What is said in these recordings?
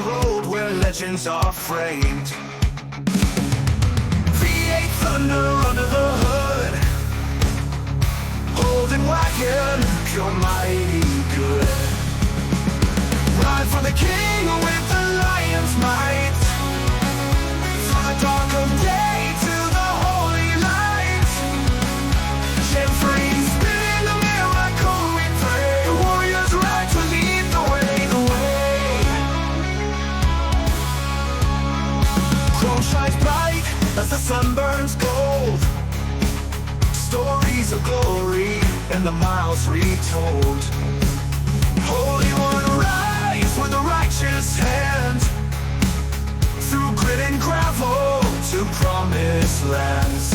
road where legends are framed. V8 thunder under the hood, holding wagon, pure mighty good. Ride for the king with the lion's might, through the dark of day to the holy light. Shame free, spinning the miracle we pray. The warriors ride to lead the way, the way. Chrome shines bright as the sun burns gold, stories of glory and the miles retold. Holy One, rise with a righteous hand, through grit and gravel to promised lands.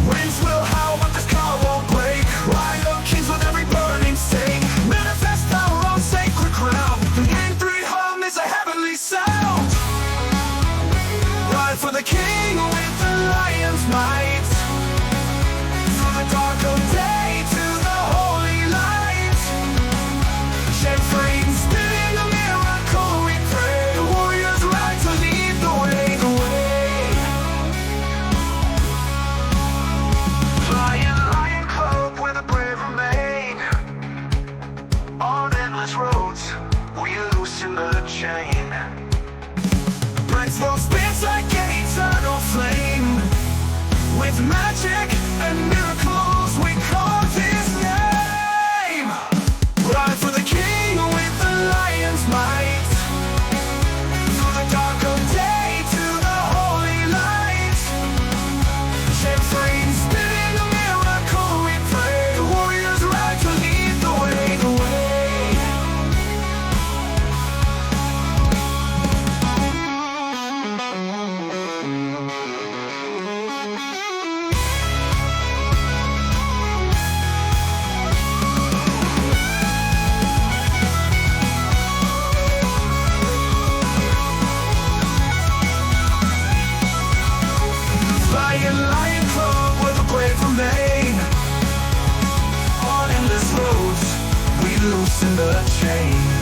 Winds will howl, but this car won't break. Ride of kings with every burning stake. Manifest our own sacred crown. The M3 hum is a heavenly sound. Ride for the king with the lion's might, through the dark of day to the holy light. Shame free, spinning the miracle we pray. The warriors ride to lead the way, the way. Flying lion club where the brave remain. On endless roads we loosen the chain. Brightful spins like an eternal flame. With magic and miracles we call his name. Ride for the king with the lion's might, through the dark of day to the holy light. Shame free, spinning the miracle we pray. The warriors ride to lead the way, the way. Flying lion club where the brave remain. On endless roads we loosen the chain.